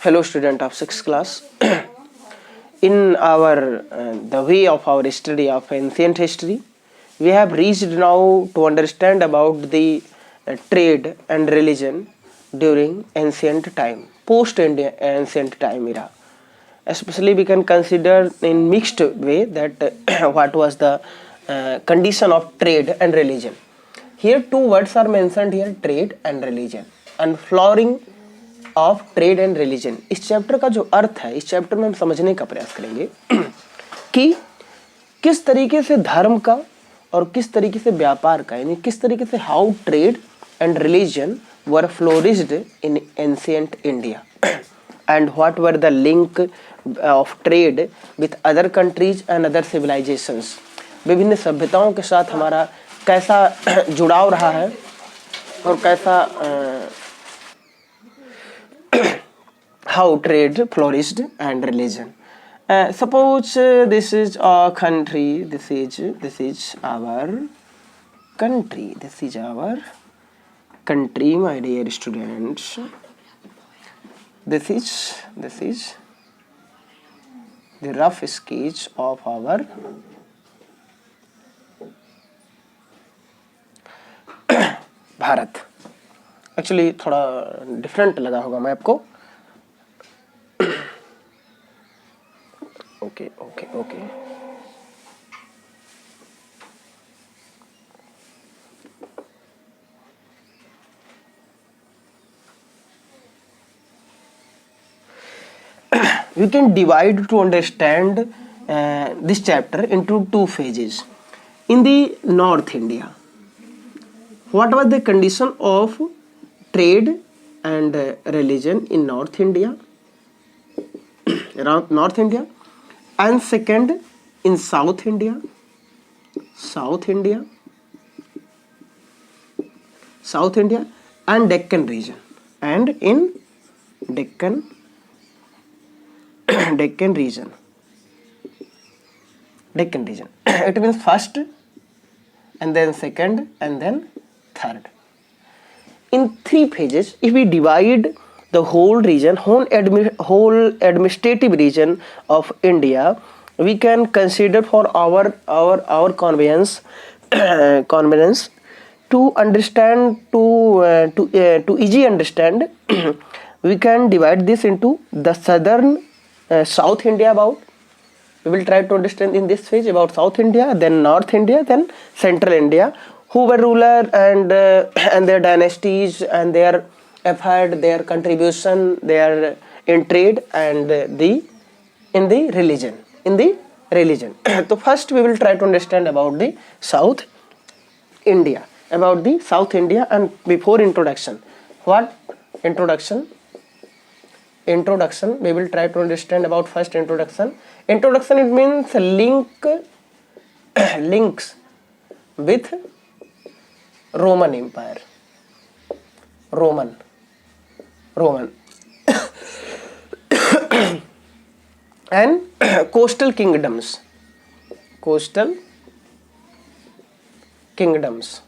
Hello student of 6th class. In our the way of our study of ancient history, we have reached now to understand about the trade and religion during ancient time, post ancient time era. Especially we can consider in mixed way that what was the condition of trade and religion. Here two words are mentioned here, trade and religion, and flowering of trade and religion. इस chapter का जो अर्थ है, इस chapter में हम समझने का प्रयास करेंगे कि किस तरीके से धर्म का और किस तरीके से व्यापार का, यानी किस तरीके से how trade and religion were flourished in ancient India and what were the link of trade with other countries and other civilisations. विभिन्न सभ्यताओं के साथ हमारा कैसा जुड़ाव रहा है और कैसा how trade flourished and religion. Suppose this is a country, this is our country, this is our country, my dear students. This is the rough sketch of our Bharat. Actually थोड़ा डिफरेंट लगा होगा मैं आपको. Okay. We can divide to understand this chapter into two phases. In the North India, what was the condition of trade and religion in North India? Around North India, and second in South India, and Deccan region, and in Deccan region. It means first and then second and then third. In three phases, if we divide the whole region, whole administrative region of India, we can consider for our convenience to understand, to easy understand. We can divide this into the southern South India. About we will try to understand in this phase about South India, then North India, then Central India, who were ruler and their dynasties and their effort, their contribution, their in trade and in the religion. So first we will try to understand about the South India, and before introduction, what introduction? We will try to understand about first introduction. Introduction, it means links with Roman Empire. Roman and coastal kingdoms. Coastal kingdoms,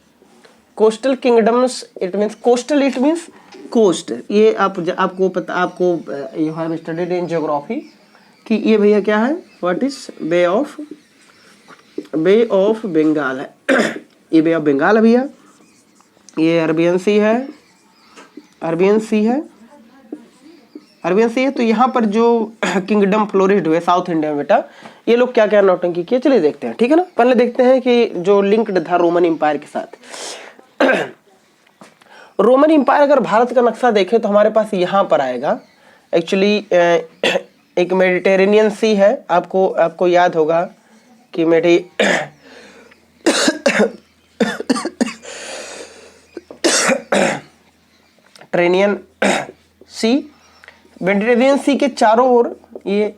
it means coastal, it means coast. ये आपको पता, आपको you have studied in geography कि ये भैया क्या है, what is Bay of Bengal है. ये Bay of Bengal है भैया, ये अरबियन सी है. तो यहाँ पर जो किंगडम फ्लोरिश्ड हुए साउथ इंडिया में, बेटा ये लोग क्या क्या नौटंकी किए, चलिए देखते हैं. ठीक है ना. पहले देखते हैं कि जो लिंक्ड था रोमन एम्पायर के साथ. रोमन एम्पायर अगर भारत का नक्शा देखें तो हमारे पास यहाँ पर आएगा. एक्चुअली एक मेडिटेरेनियन सी है, आपको याद होगा कि मेडिटेरेनियन सी के चारों ओर ये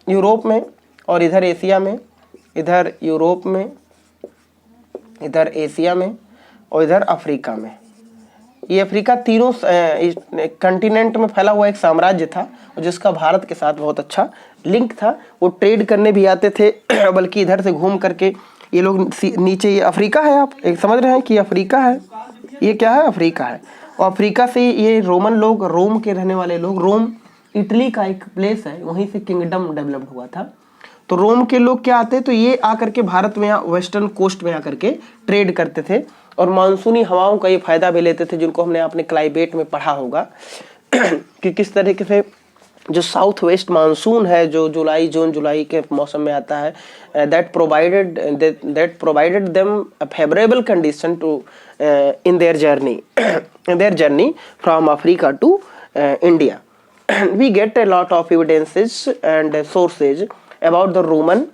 यूरोप में और इधर एशिया में, इधर यूरोप में, इधर एशिया में और इधर अफ्रीका में. ये अफ्रीका तीनों कंटिनेंट में फैला हुआ एक साम्राज्य था जिसका भारत के साथ बहुत अच्छा लिंक था. वो ट्रेड करने भी आते थे, बल्कि इधर से घूम करके ये लोग नीचे, ये अफ्रीका है, आप एक समझ रहे हैं कि अफ्रीका है, ये क्या है, अफ्रीका है. और अफ्रीका से ये रोमन लोग, रोम के रहने वाले लोग, रोम इटली का एक प्लेस है, वहीं से किंगडम डेवलप्ड हुआ था। तो रोम के लोग क्या आते, तो ये आकर के भारत में, वेस्टर्न कोस्ट में आकर के ट्रेड करते थे और मानसूनी हवाओं का ये फायदा भी लेते थे, जिनको हमने अपने क्लाइमेट में पढ़ा होगा कि किस तरीके से जो साउथ वेस्ट मानसून है, जो जून जुलाई के मौसम में आता है, that provided them a favourable condition to in their journey from Africa to India. We get a lot of evidences and sources about the Roman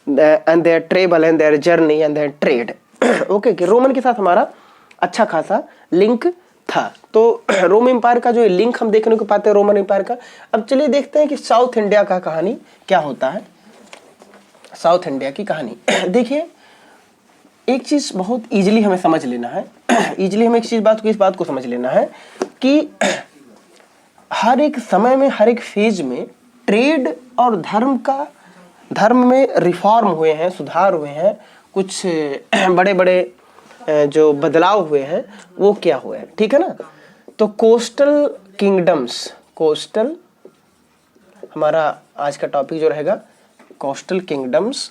and their travel and their journey and their trade. Okay कि Roman के साथ हमारा अच्छा खासा link था. तो रोम empire का जो लिंक हम देखने को पाते हैं रोमन एम्पायर का. अब चलिए देखते हैं कि साउथ इंडिया का कहानी क्या होता है. साउथ इंडिया की कहानी देखिए, एक चीज बहुत इजीली हमें समझ लेना है. इजीली हमें इस बात को समझ लेना है कि हर एक समय में, हर एक फेज में ट्रेड और धर्म में रिफॉर्म हुए हैं, सुधार हुए हैं, कुछ बड़े बड़े जो बदलाव हुए हैं वो क्या हुए हैं. ठीक है ना. तो कोस्टल किंगडम्स, कोस्टल हमारा आज का टॉपिक जो रहेगा कोस्टल किंगडम्स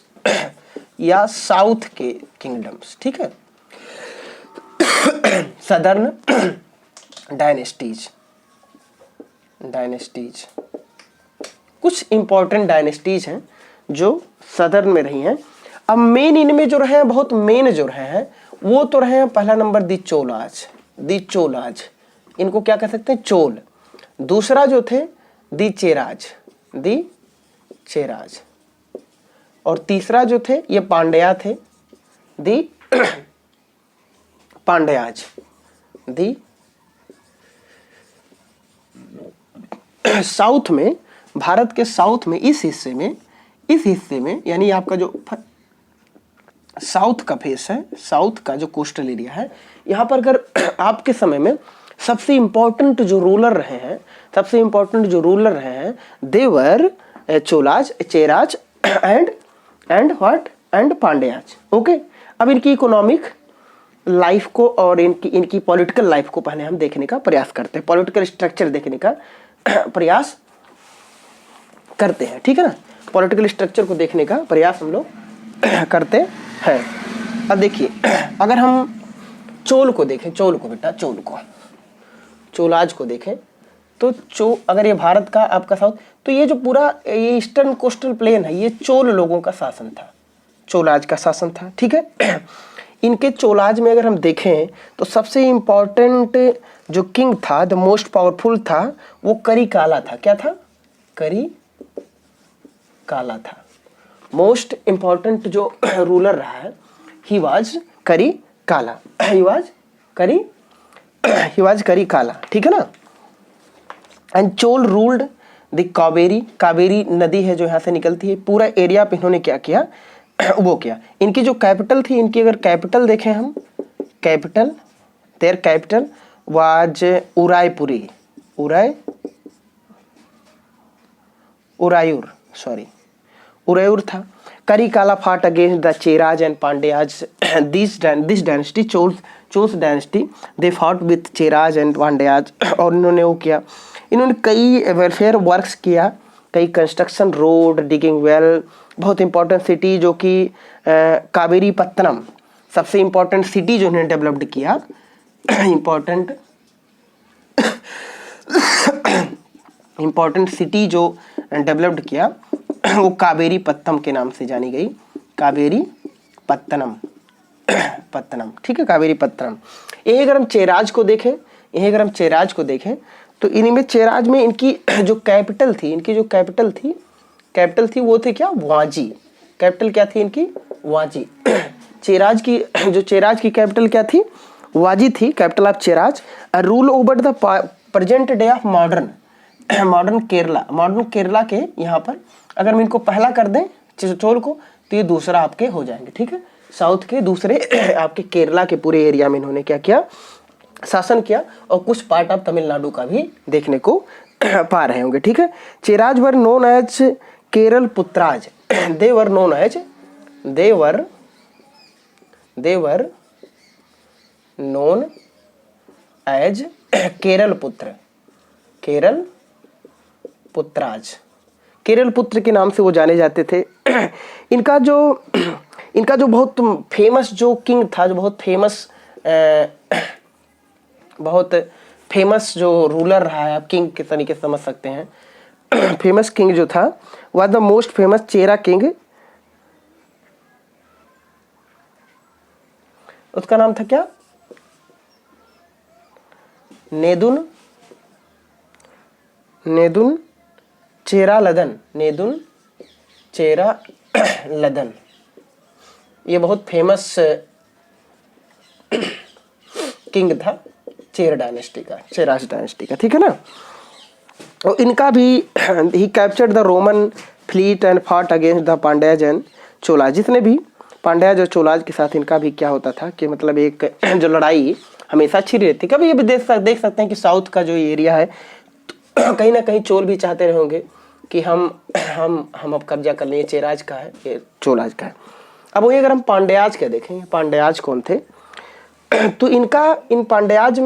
या साउथ के किंगडम्स. ठीक है. सदर्न डायनेस्टीज, कुछ इंपॉर्टेंट डायनेस्टीज हैं जो सदर्न में रही हैं. अब मेन इनमें जो रहे हैं, बहुत मेन जो रहे हैं वो तो रहे हैं, पहला नंबर दी चोलाज, इनको क्या कह सकते हैं, चोल. दूसरा जो थे दी चेराज, और तीसरा जो थे ये पांड्या थे, दी पांड्याज. दी साउथ में, भारत के साउथ में, इस हिस्से में यानी आपका जो साउथ का फेस है, साउथ का जो कोस्टल एरिया है, यहाँ पर अगर आपके समय में सबसे इंपॉर्टेंट जो रूलर रहे हैं देवर चोलाज, चेराज एंड पांड्याज. ओके. अब इनकी इकोनॉमिक लाइफ को और इनकी पॉलिटिकल लाइफ को पहले हम देखने का प्रयास करते हैं, पॉलिटिकल स्ट्रक्चर देखने का प्रयास करते हैं. ठीक है ना. पॉलिटिकल स्ट्रक्चर को देखने का प्रयास हम लोग करते हैं. अब देखिए, अगर हम चोल को देखें, चोलाज को देखें, तो अगर ये भारत का आपका साउथ, तो ये जो पूरा ये ईस्टर्न कोस्टल प्लेन है, ये चोल लोगों का शासन था, चोलाज का शासन था. ठीक है. इनके चोलाज में अगर हम देखें तो सबसे इंपॉर्टेंट जो किंग था, द मोस्ट पावरफुल था, वो करिकाला था. क्या था? करिकाला था. मोस्ट इंपॉर्टेंट जो रूलर रहा है, ही वाज करिकाला. ठीक है ना. And Chola ruled the Kaveri नदी है जो यहाँ से निकलती है, पूरा एरिया पे इन्होंने क्या किया, वो किया. इनकी जो कैपिटल थी, इनकी अगर कैपिटल देखें हम, देयर कैपिटल वाज उरायूर था. Karikala fought against the Cheras and Pandyas. This dynasty, Chols dynasty, they fought with Cheras and Pandyas. और इन्होंने वो किया, इन्होंने कई वेलफेयर वर्क्स किया, कई कंस्ट्रक्शन, रोड, डिगिंग वेल. बहुत इंपॉर्टेंट सिटी जो कि कावेरी पत्तनम, सबसे इंपॉर्टेंट सिटी जो इन्होंने डेवलप्ड किया, इंपॉर्टेंट सिटी जो डेवलप्ड किया वो कावेरी पत्तनम के नाम से जानी गई. कावेरी पत्तनम. ठीक है. कावेरी पत्तनम. यही अगर हम चेराज को देखें, तो इनमें चेराज में इनकी जो कैपिटल थी, वो थे क्या, वाजी. कैपिटल क्या थी इनकी, वाजी. चेराज की कैपिटल क्या थी, वाजी थी, capital of Cheras. Rule over the present day of modern Kerala के यहाँ पर अगर हम इनको पहला कर दें चोल को, तो ये दूसरा आपके हो जाएंगे. ठीक है. साउथ के दूसरे आपके केरला के पूरे एरिया में इन्होंने क्या किया, शासन किया, और कुछ पार्ट ऑफ तमिलनाडु का भी देखने को पा रहे होंगे. ठीक है. Cheras were known as Keralaputras. they were known as Keralaputras, Keralaputra के नाम से वो जाने जाते थे। इनका जो बहुत फेमस जो किंग था, जो बहुत फेमस जो रूलर रहा है, आप किंग के तरीके से समझ सकते हैं। फेमस किंग जो था वह the most famous Chera king, उसका नाम था क्या? नेदुन चेरा लदन, नेदुन चेरा लदन। ये बहुत फेमस किंग था चेरा डायनेस्टी का, ठीक है ना। और इनका भी ही captured the Roman fleet and fought against the Pandyas and Cholas. जितने भी पांड्याज और चोलाज के साथ इनका भी क्या होता था कि मतलब एक जो लड़ाई हमेशा छिड़ी रहती। कभी ये भी देख सकते हैं कि साउथ का जो एरिया है, तो कहीं ना कहीं चोल भी चाहते रहे होंगे कि हम अब कब्जा कर लें, चेराज का है, ये चोलाज का है। अब वही अगर हम पांड्याज का देखें, पांड्याज कौन थे, तो इन पांड्याज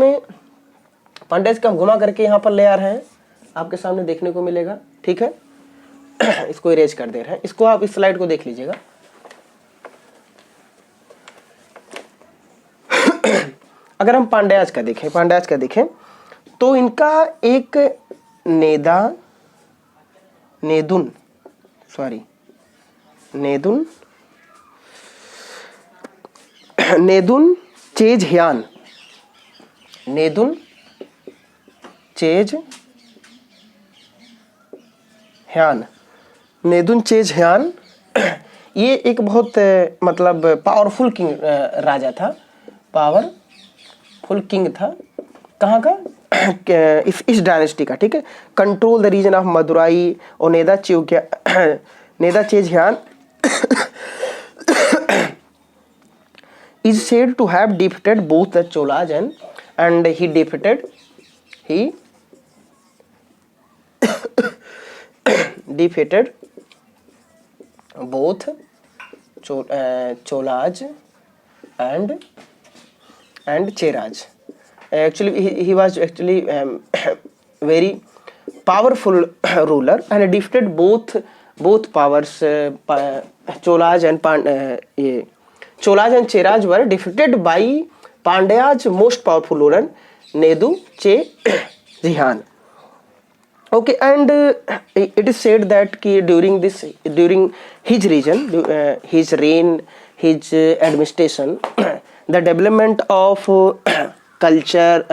का हम घुमा करके यहाँ पर ले आ रहे हैं, आपके सामने देखने को मिलेगा, ठीक है। इसको इरेज कर दे रहे हैं, इसको आप इस स्लाइड को देख लीजिएगा। अगर हम पांड्याज का देखें तो इनका एक नेदुन चेज ह्यान, ये एक बहुत मतलब पावरफुल किंग राजा था, पावरफुल किंग था। कहाँ का? इस डायनेस्टी का, ठीक है। Control the region of Madurai और नेदा चेज ह्यान is said to have defeated both the Cholas and he defeated both Cholas and Cheras. Actually, he was actually very powerful ruler and defeated both powers. Cholas and Cheras were defeated by Pandya's most powerful ruler Nedu Chejhian. Okay, and it is said that during his reign, his administration, the development of culture,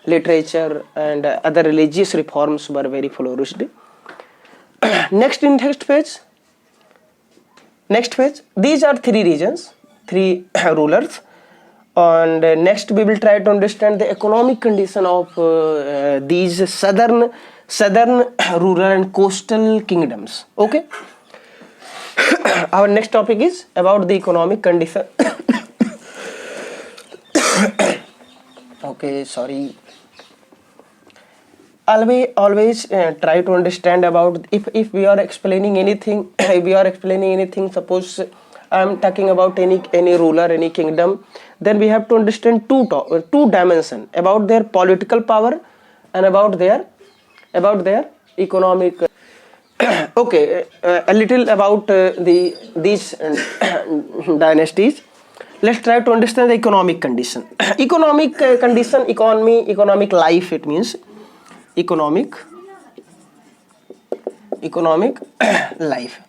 literature, and other religious reforms were very flourished. Next phase, these are three regions, three rulers, and next we will try to understand the economic condition of these southern rural and coastal kingdoms. Okay. Our next topic is about the economic condition. Okay, sorry. Always try to understand about if we are explaining anything. Suppose I am talking about any ruler, any kingdom, then we have to understand two dimensions about their political power and about their economic. Okay, a little about these dynasties. Let's try to understand the economic condition. Economic life. It means economic life.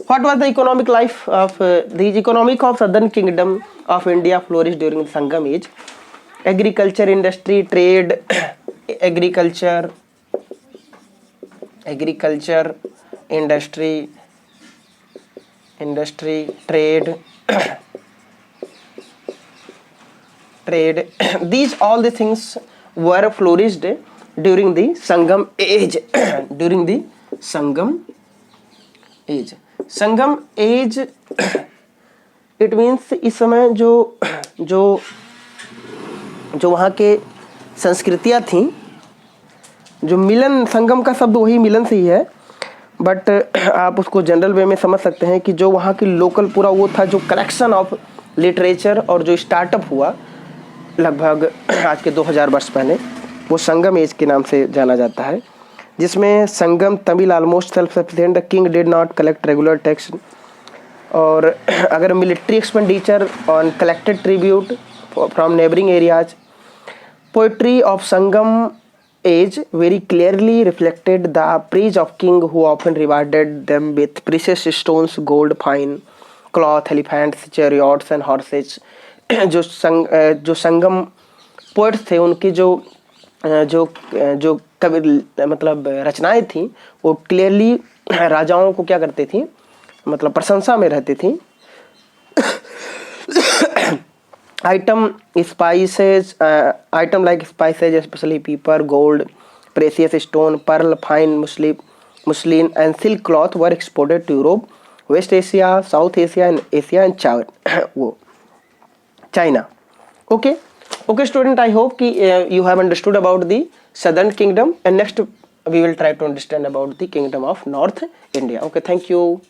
What was the economic life of the economic of southern kingdom of India flourished during the Sangam age? Agriculture, industry, trade, agriculture, industry, trade, these all the things were flourished during the Sangam age. Sangam age, it means इस समय जो वहाँ के संस्कृतियाँ थीं, जो मिलन, संगम का शब्द वही मिलन से ही है, बट आप उसको जनरल वे में समझ सकते हैं कि जो वहाँ की लोकल पूरा वो था, जो कलेक्शन ऑफ लिटरेचर और जो स्टार्टअप हुआ लगभग आज के 2000 वर्ष पहले, वो संगम एज के नाम से जाना जाता है, जिसमें Sangam Tamil almost self sufficient, the king did not collect regular tax. और अगर military expenditure on collected tribute from neighbouring areas, poetry of Sangam age very clearly reflected the praise of king who often rewarded them with precious stones, gold, fine cloth, elephants, chariots and horses। जो संगम poets थे उनकी जो जो जो कवि मतलब रचनाएं थी वो क्लियरली राजाओं को क्या करती थी, मतलब प्रशंसा में रहती थी। item spices, item like spices, especially pepper, gold, precious stone, pearl, fine muslin and silk cloth were exported to Europe, West Asia, South Asia and Asia and China। Okay, student, I hope you have understood about the southern kingdom, and next we will try to understand about the kingdom of North India। Okay, thank you।